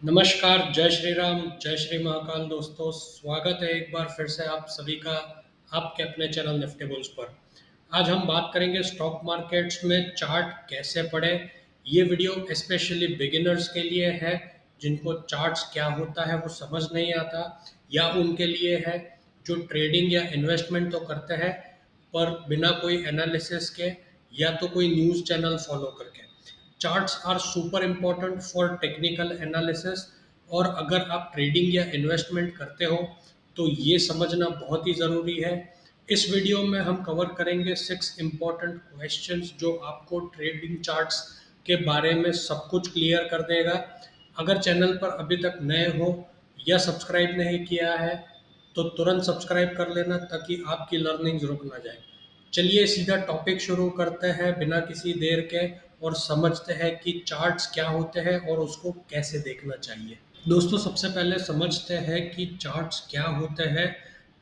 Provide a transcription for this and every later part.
नमस्कार, जय श्री राम, जय श्री महाकाल दोस्तों। स्वागत है एक बार फिर से आप सभी का आपके अपने चैनल निफ्टी बुल्स पर। आज हम बात करेंगे स्टॉक मार्केट्स में चार्ट कैसे पढ़ें। ये वीडियो स्पेशली बिगिनर्स के लिए है, जिनको चार्ट्स क्या होता है वो समझ नहीं आता, या उनके लिए है जो ट्रेडिंग या इन्वेस्टमेंट तो करते हैं पर बिना कोई एनालिसिस के या तो कोई न्यूज़ चैनल फॉलो करके। Charts are super important for technical analysis, और अगर आप ट्रेडिंग या इन्वेस्टमेंट करते हो तो ये समझना बहुत ही ज़रूरी है। इस वीडियो में हम कवर करेंगे 6 इम्पोर्टेंट क्वेश्चंस जो आपको ट्रेडिंग चार्ट्स के बारे में सब कुछ क्लियर कर देगा। अगर चैनल पर अभी तक नए हो या सब्सक्राइब नहीं किया है तो तुरंत सब्सक्राइब कर लेना ताकि आपकी लर्निंग रुक ना जाए। चलिए सीधा टॉपिक शुरू करते हैं बिना किसी देर के, और समझते हैं कि चार्ट्स क्या होते हैं और उसको कैसे देखना चाहिए। दोस्तों, सबसे पहले समझते हैं कि चार्ट्स क्या होते हैं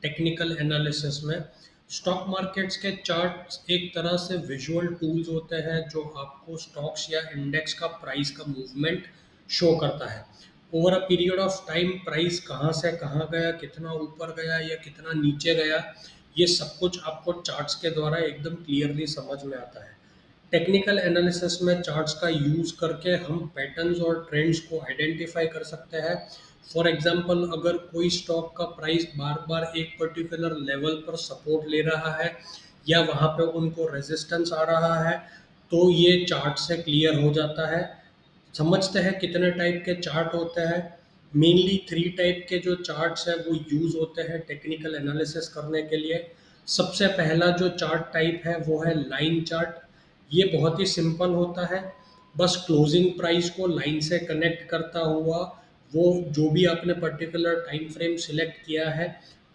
टेक्निकल एनालिसिस में। स्टॉक मार्केट्स के चार्ट्स एक तरह से विजुअल टूल्स होते हैं जो आपको स्टॉक्स या इंडेक्स का प्राइस का मूवमेंट शो करता है। Over a period of time price कहाँ से कहाँ गया, कितना ऊपर गया या कितना नीचे गया, ये सब कुछ आपको चार्ट्स के द्वारा एकदम क्लियरली समझ में आता है। टेक्निकल एनालिसिस में चार्ट्स का यूज़ करके हम पैटर्न्स और ट्रेंड्स को आइडेंटिफाई कर सकते हैं। फॉर एग्जांपल, अगर कोई स्टॉक का प्राइस बार बार एक पर्टिकुलर लेवल पर सपोर्ट ले रहा है या वहाँ पे उनको रेजिस्टेंस आ रहा है तो ये चार्ट से क्लियर हो जाता है। समझते हैं कितने टाइप के चार्ट होते हैं। मेनली 3 टाइप के जो चार्ट्स हैं वो यूज़ होते हैं टेक्निकल एनालिसिस करने के लिए। सबसे पहला जो चार्ट टाइप है वो है लाइन चार्ट। ये बहुत ही सिंपल होता है, बस क्लोजिंग प्राइस को लाइन से कनेक्ट करता हुआ वो जो भी आपने पर्टिकुलर टाइम फ्रेम सिलेक्ट किया है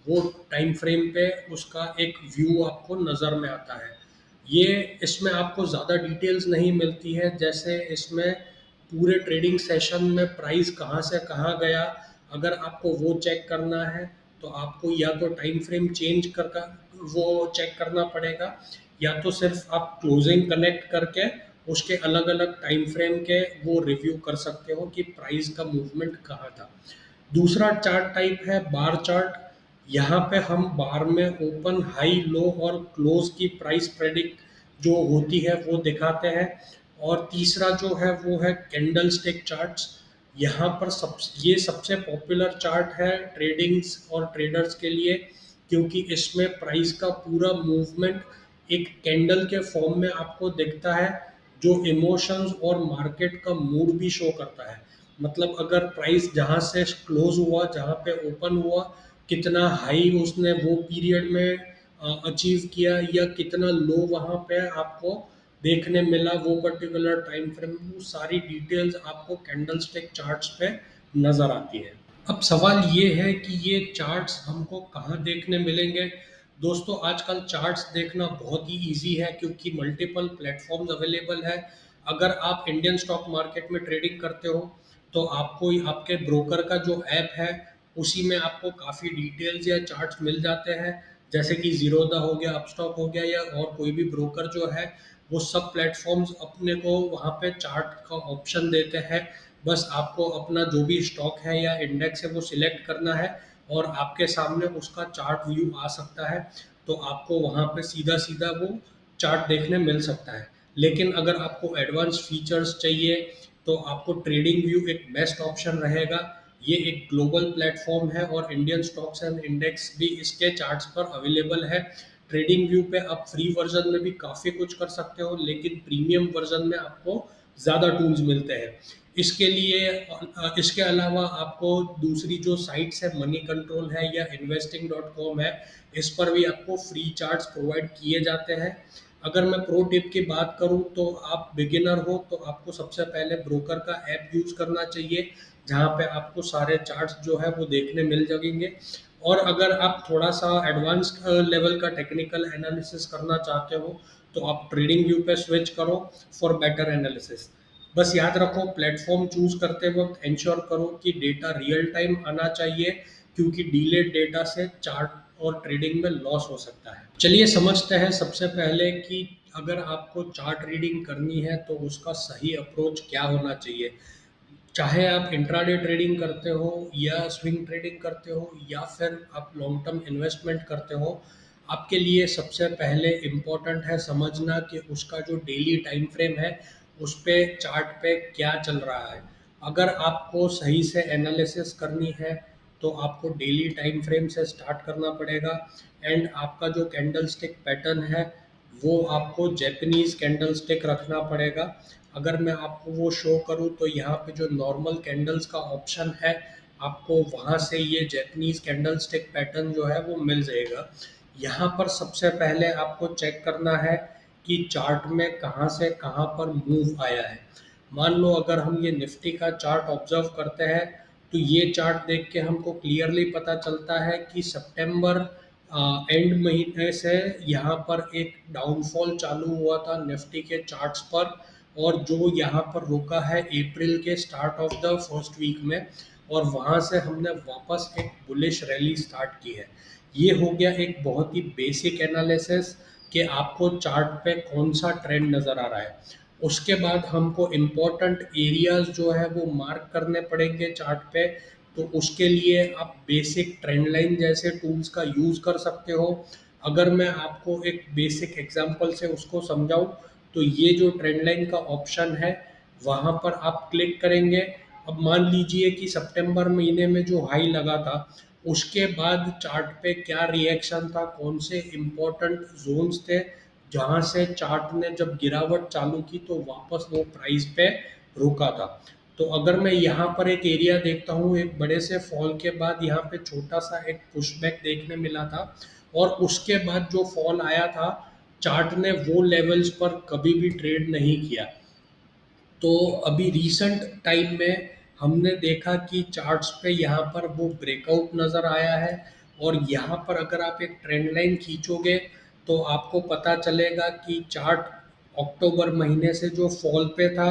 वो टाइम फ्रेम पे उसका एक व्यू आपको नज़र में आता है। ये इसमें आपको ज़्यादा डिटेल्स नहीं मिलती है, जैसे इसमें पूरे ट्रेडिंग सेशन में प्राइस कहाँ से कहाँ गया, अगर आपको वो चेक करना है तो आपको या तो टाइम फ्रेम चेंज कर वो चेक करना पड़ेगा, या तो सिर्फ आप क्लोजिंग कनेक्ट करके उसके अलग अलग टाइम फ्रेम के वो रिव्यू कर सकते हो कि प्राइस का मूवमेंट कहाँ था। दूसरा चार्ट टाइप है बार चार्ट। यहाँ पे हम बार में ओपन, हाई, लो और क्लोज की प्राइस प्रेडिक्ट जो होती है वो दिखाते हैं। और तीसरा जो है वो है कैंडल स्टिक चार्ट्स। यहाँ पर ये सबसे पॉपुलर चार्ट है ट्रेडिंग्स और ट्रेडर्स के लिए, क्योंकि इसमें प्राइस का पूरा मूवमेंट एक कैंडल के फॉर्म में आपको दिखता है, जो इमोशंस और मार्केट का मूड भी शो करता है। मतलब अगर प्राइस जहाँ से क्लोज हुआ, जहाँ पे ओपन हुआ, कितना हाई उसने वो पीरियड में अचीव किया या कितना लो वहाँ पे आपको देखने मिला वो पर्टिकुलर टाइम फ्रेम, वो सारी डिटेल्स आपको कैंडल स्टिक चार्ट्स पे नज़र आती है। अब सवाल ये है कि ये चार्ट्स हमको कहाँ देखने मिलेंगे। दोस्तों, आजकल चार्ट्स देखना बहुत ही इजी है क्योंकि मल्टीपल प्लेटफॉर्म्स अवेलेबल है। अगर आप इंडियन स्टॉक मार्केट में ट्रेडिंग करते हो तो आपको आपके ब्रोकर का जो ऐप है उसी में आपको काफ़ी डिटेल्स या चार्ट्स मिल जाते हैं, जैसे कि जीरोधा हो गया, अपस्टॉक हो गया, या और कोई भी ब्रोकर जो है वो सब प्लेटफॉर्म्स अपने को वहाँ पे चार्ट का ऑप्शन देते हैं। बस आपको अपना जो भी स्टॉक है या इंडेक्स है वो सिलेक्ट करना है और आपके सामने उसका चार्ट व्यू आ सकता है, तो आपको वहाँ पे सीधा सीधा वो चार्ट देखने मिल सकता है। लेकिन अगर आपको एडवांस फीचर्स चाहिए तो आपको ट्रेडिंग व्यू एक बेस्ट ऑप्शन रहेगा। ये एक ग्लोबल प्लेटफॉर्म है और इंडियन स्टॉक्स एंड इंडेक्स भी इसके चार्ट्स पर अवेलेबल है। ट्रेडिंग व्यू पे आप फ्री वर्जन में भी काफ़ी कुछ कर सकते हो, लेकिन प्रीमियम वर्जन में आपको ज़्यादा टूल्स मिलते हैं। इसके लिए इसके अलावा आपको दूसरी जो साइट्स है, मनी कंट्रोल है या investing.com है, इस पर भी आपको फ्री चार्ट्स प्रोवाइड किए जाते हैं। अगर मैं प्रो टिप की बात करूं तो आप बिगिनर हो तो आपको सबसे पहले ब्रोकर का ऐप यूज़ करना चाहिए, जहां पे आपको सारे चार्ट्स जो है वो देखने मिल जाएंगे। और अगर आप थोड़ा सा एडवांस लेवल का टेक्निकल एनालिसिस करना चाहते हो तो आप ट्रेडिंग व्यू पे स्विच करो फॉर बेटर एनालिसिस। बस याद रखो, प्लेटफॉर्म चूज करते वक्त इंश्योर करो कि डेटा रियल टाइम आना चाहिए, क्योंकि डिलेड डेटा से चार्ट और ट्रेडिंग में लॉस हो सकता है। चलिए समझते हैं सबसे पहले कि अगर आपको चार्ट रीडिंग करनी है तो उसका सही अप्रोच क्या होना चाहिए। चाहे आप इंट्राडे ट्रेडिंग करते हो या स्विंग ट्रेडिंग करते हो या फिर आप लॉन्ग टर्म इन्वेस्टमेंट करते हो, आपके लिए सबसे पहले इम्पोर्टेंट है समझना कि उसका जो डेली टाइम फ्रेम है उस पे चार्ट पे क्या चल रहा है। अगर आपको सही से एनालिसिस करनी है तो आपको डेली टाइम फ्रेम से स्टार्ट करना पड़ेगा। एंड आपका जो कैंडल स्टिक पैटर्न है वो आपको जैपनीज कैंडल स्टिक रखना पड़ेगा। अगर मैं आपको वो शो करूँ तो यहाँ पे जो नॉर्मल कैंडल्स का ऑप्शन है, आपको वहाँ से ये जैपनीज कैंडल स्टिक पैटर्न जो है वो मिल जाएगा। यहाँ पर सबसे पहले आपको चेक करना है कि चार्ट में कहाँ से कहाँ पर मूव आया है। मान लो अगर हम ये निफ्टी का चार्ट ऑब्जर्व करते हैं तो ये चार्ट देख के हमको क्लियरली पता चलता है कि सितंबर एंड महीने से यहाँ पर एक डाउनफॉल चालू हुआ था निफ्टी के चार्ट्स पर, और जो यहाँ पर रुका है अप्रैल के start of the first week में, और वहाँ से हमने वापस एक बुलिश रैली स्टार्ट की है। ये हो गया एक बहुत ही बेसिक एनालिसिस कि आपको चार्ट पे कौन सा ट्रेंड नज़र आ रहा है। उसके बाद हमको इम्पोर्टेंट एरियाज जो है वो मार्क करने पड़ेंगे चार्ट पे। तो उसके लिए आप बेसिक ट्रेंड लाइन जैसे टूल्स का यूज़ कर सकते हो। अगर मैं आपको एक बेसिक एग्जांपल से उसको समझाऊं तो ये जो ट्रेंड लाइन का ऑप्शन है वहाँ पर आप क्लिक करेंगे। अब मान लीजिए कि सितंबर महीने में जो हाई लगा था उसके बाद चार्ट पे क्या रिएक्शन था, कौन से इम्पोर्टेंट जोन्स थे जहाँ से चार्ट ने जब गिरावट चालू की तो वापस वो प्राइस पे रुका था। तो अगर मैं यहाँ पर एक एरिया देखता हूँ, एक बड़े से फॉल के बाद यहाँ पे छोटा सा एक पुशबैक देखने मिला था, और उसके बाद जो फॉल आया था चार्ट ने वो लेवल्स पर कभी भी ट्रेड नहीं किया। तो अभी रीसेंट टाइम में हमने देखा कि चार्ट्स पे यहाँ पर वो ब्रेकआउट नज़र आया है, और यहाँ पर अगर आप एक ट्रेंड लाइन खींचोगे तो आपको पता चलेगा कि चार्ट अक्टूबर महीने से जो फॉल पे था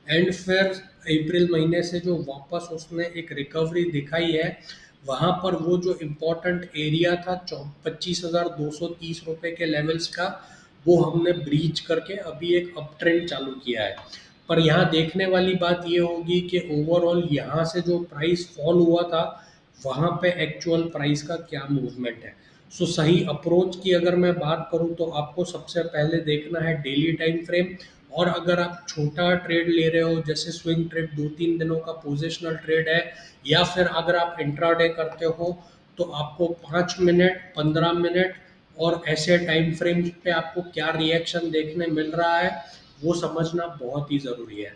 एंड फिर अप्रैल महीने से जो वापस उसने एक रिकवरी दिखाई है, वहाँ पर वो जो इम्पोर्टेंट एरिया था 25,230 रुपये के लेवल्स का, वो हमने ब्रीच करके अभी एक अप ट्रेंड चालू किया है। पर यहाँ देखने वाली बात ये होगी कि ओवरऑल यहाँ से जो प्राइस फॉल हुआ था वहाँ पे एक्चुअल प्राइस का क्या मूवमेंट है। सो सही अप्रोच की अगर मैं बात करूँ तो आपको सबसे पहले देखना है डेली टाइम फ्रेम। और अगर आप छोटा ट्रेड ले रहे हो जैसे स्विंग ट्रेड 2-3 दिनों का पोजिशनल ट्रेड है, या फिर अगर आप इंट्राडे करते हो तो आपको 5 मिनट 15 मिनट और ऐसे टाइम फ्रेम्स पे आपको क्या रिएक्शन देखने मिल रहा है वो समझना बहुत ही ज़रूरी है।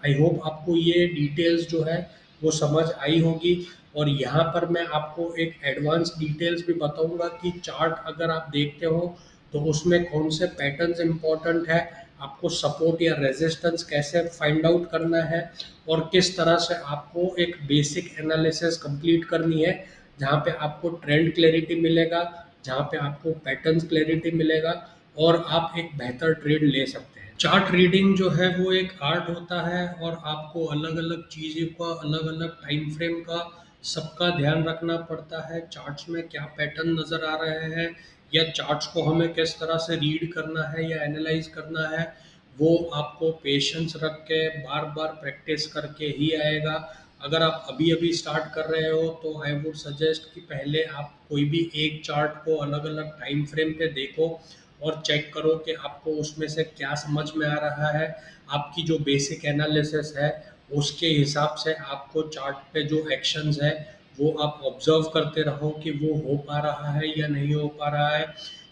आई होप आपको ये डिटेल्स जो है वो समझ आई होगी। और यहाँ पर मैं आपको एक एडवांस डिटेल्स भी बताऊंगा कि चार्ट अगर आप देखते हो तो उसमें कौन से पैटर्न्स इम्पोर्टेंट है, आपको सपोर्ट या रेजिस्टेंस कैसे फाइंड आउट करना है, और किस तरह से आपको एक बेसिक एनालिसिस कंप्लीट करनी है जहाँ पे आपको ट्रेंड क्लैरिटी मिलेगा, जहाँ पे आपको पैटर्न्स क्लैरिटी मिलेगा, और आप एक बेहतर ट्रेड ले सकते हैं। चार्ट रीडिंग जो है वो एक आर्ट होता है, और आपको अलग अलग चीज़ों का अलग अलग टाइम फ्रेम का सबका ध्यान रखना पड़ता है। चार्ट्स में क्या पैटर्न नज़र आ रहे हैं या चार्ट्स को हमें किस तरह से रीड करना है या एनालाइज करना है, वो आपको पेशेंस रख के बार बार प्रैक्टिस करके ही आएगा। अगर आप अभी अभी स्टार्ट कर रहे हो तो आई वुड सजेस्ट कि पहले आप कोई भी एक चार्ट को अलग अलग टाइम फ्रेम पे देखो और चेक करो कि आपको उसमें से क्या समझ में आ रहा है। आपकी जो बेसिक एनालिसिस है उसके हिसाब से आपको चार्ट पे जो एक्शंस है वो आप ऑब्जर्व करते रहो कि वो हो पा रहा है या नहीं हो पा रहा है।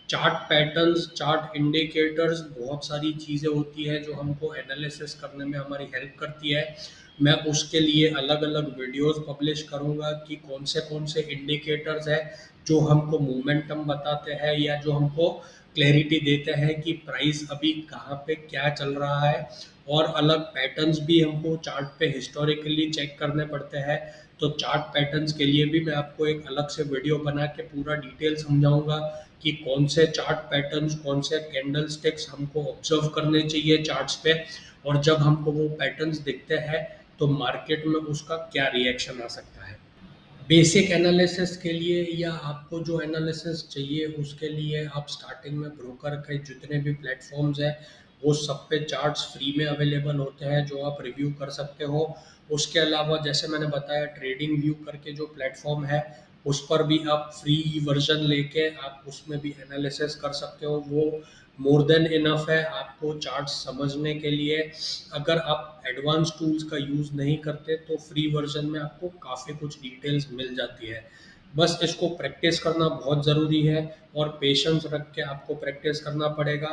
चार्ट पैटर्न्स, चार्ट इंडिकेटर्स, बहुत सारी चीज़ें होती है जो हमको एनालिसिस करने में हमारी हेल्प करती है। मैं उसके लिए अलग अलग वीडियोस पब्लिश करूँगा कि कौन से इंडिकेटर्स है जो हमको मोमेंटम बताते हैं या जो हमको क्लैरिटी देते हैं कि प्राइस अभी कहाँ पे क्या चल रहा है। और अलग पैटर्न्स भी हमको चार्ट पे हिस्टोरिकली चेक करने पड़ते हैं। तो चार्ट पैटर्न्स के लिए भी मैं आपको एक अलग से वीडियो बना के पूरा डिटेल समझाऊंगा कि कौन से चार्ट पैटर्न्स, कौन से कैंडल स्टिक्स हमको ऑब्जर्व करने चाहिए चार्ट्स पे, और जब हमको वो पैटर्न्स दिखते हैं तो मार्केट में उसका क्या रिएक्शन आ सकता है। बेसिक एनालिसिस के लिए या आपको जो एनालिसिस चाहिए उसके लिए आप स्टार्टिंग में ब्रोकर के जितने भी प्लेटफॉर्म्स हैं वो सब पे चार्ट्स फ्री में अवेलेबल होते हैं जो आप रिव्यू कर सकते हो। उसके अलावा जैसे मैंने बताया ट्रेडिंग व्यू करके जो प्लेटफॉर्म है उस पर भी आप फ्री वर्जन लेके आप उसमें भी एनालिसिस कर सकते हो। वो मोर देन इनफ है आपको चार्ट समझने के लिए। अगर आप एडवांस टूल्स का यूज़ नहीं करते तो फ्री वर्जन में आपको काफ़ी कुछ डिटेल्स मिल जाती है। बस इसको प्रैक्टिस करना बहुत ज़रूरी है और पेशेंस रख के आपको प्रैक्टिस करना पड़ेगा,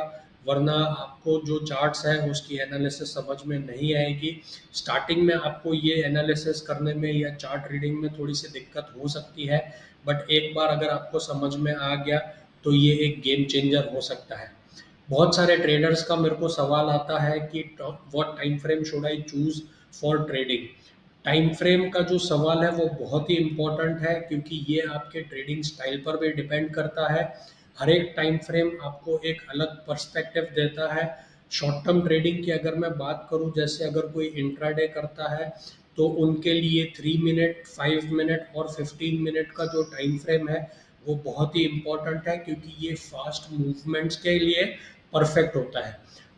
वरना आपको जो चार्ट्स है उसकी एनालिसिस समझ में नहीं आएगी। स्टार्टिंग में आपको ये एनालिसिस करने में या चार्ट रीडिंग में थोड़ी सी दिक्कत हो सकती है, बट एक बार अगर आपको समझ में आ गया तो ये एक गेम चेंजर हो सकता है। बहुत सारे ट्रेडर्स का मेरे को सवाल आता है कि what time frame should I choose for trading. Time frame का जो सवाल है वो बहुत ही इम्पोर्टेंट है क्योंकि ये आपके ट्रेडिंग स्टाइल पर भी डिपेंड करता है। हर एक टाइम फ्रेम आपको एक अलग पर्सपेक्टिव देता है। शॉर्ट टर्म ट्रेडिंग की अगर मैं बात करूं, जैसे अगर कोई इंट्राडे करता है तो उनके लिए 3 मिनट, 5 मिनट और 15 मिनट का जो टाइम फ्रेम है वो बहुत ही इम्पोर्टेंट है क्योंकि ये फास्ट मूवमेंट्स के लिए परफेक्ट होता है।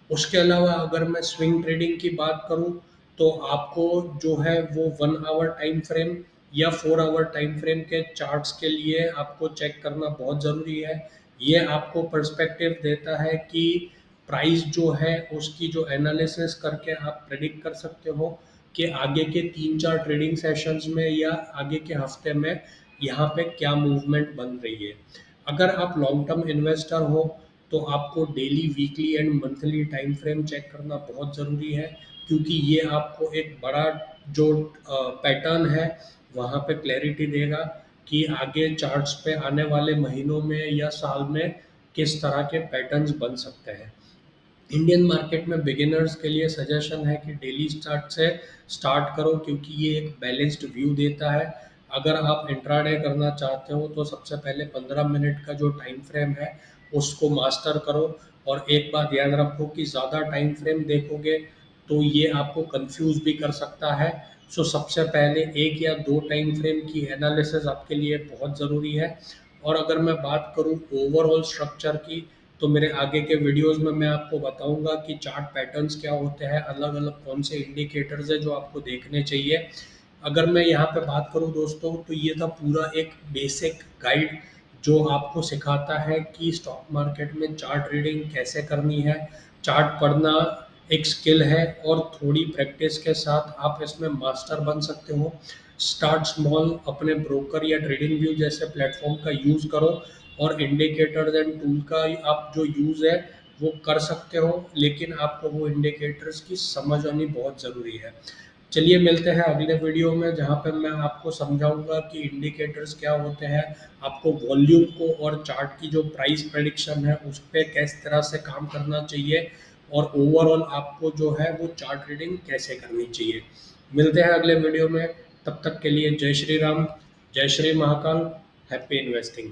उसके अलावा अगर मैं स्विंग ट्रेडिंग की बात करूं तो आपको जो है वो 1 आवर टाइम फ्रेम या 4 आवर टाइम फ्रेम के चार्ट्स के लिए आपको चेक करना बहुत ज़रूरी है। ये आपको पर्सपेक्टिव देता है कि प्राइस जो है उसकी जो एनालिसिस करके आप प्रेडिक्ट कर सकते हो कि आगे के 3-4 ट्रेडिंग सेशंस में या आगे के हफ्ते में यहाँ पे क्या मूवमेंट बन रही है। अगर आप लॉन्ग टर्म इन्वेस्टर हो तो आपको daily, weekly and monthly time frame check करना बहुत ज़रूरी है क्योंकि ये आपको एक बड़ा जो पैटर्न है वहाँ पे क्लैरिटी देगा कि आगे चार्ट्स पे आने वाले महीनों में या साल में किस तरह के पैटर्न्स बन सकते हैं। इंडियन मार्केट में बिगिनर्स के लिए सजेशन है कि डेली स्टार्ट से स्टार्ट करो क्योंकि ये एक बैलेंस्ड व्यू देता है। अगर आप इंट्राडे करना चाहते हो तो सबसे पहले 15 मिनट का जो टाइम फ्रेम है उसको मास्टर करो। और एक बात याद रखो कि ज़्यादा टाइम फ्रेम देखोगे तो ये आपको कंफ्यूज भी कर सकता है। सो सबसे पहले एक या दो टाइम फ्रेम की एनालिसिस आपके लिए बहुत ज़रूरी है। और अगर मैं बात करूँ ओवरऑल स्ट्रक्चर की तो मेरे आगे के वीडियोस में मैं आपको बताऊंगा कि चार्ट पैटर्न्स क्या होते हैं, अलग अलग कौन से इंडिकेटर्स है जो आपको देखने चाहिए। अगर मैं यहाँ पे बात करूँ दोस्तों तो ये था पूरा एक बेसिक गाइड जो आपको सिखाता है कि स्टॉक मार्केट में चार्ट रीडिंग कैसे करनी है। चार्ट पढ़ना एक स्किल है और थोड़ी प्रैक्टिस के साथ आप इसमें मास्टर बन सकते हो। स्टार्ट स्मॉल, अपने ब्रोकर या ट्रेडिंग व्यू जैसे प्लेटफॉर्म का यूज़ करो और इंडिकेटर्स एंड टूल का आप जो यूज़ है वो कर सकते हो, लेकिन आपको वो इंडिकेटर्स की समझ आनी बहुत ज़रूरी है। चलिए मिलते हैं अगले वीडियो में जहाँ पे मैं आपको समझाऊंगा कि इंडिकेटर्स क्या होते हैं, आपको वॉल्यूम को और चार्ट की जो प्राइस प्रेडिक्शन है उस पर किस तरह से काम करना चाहिए और ओवरऑल आपको जो है वो चार्ट रीडिंग कैसे करनी चाहिए। मिलते हैं अगले वीडियो में, तब तक के लिए जय श्री राम, जय श्री महाकाल, हैप्पी इन्वेस्टिंग।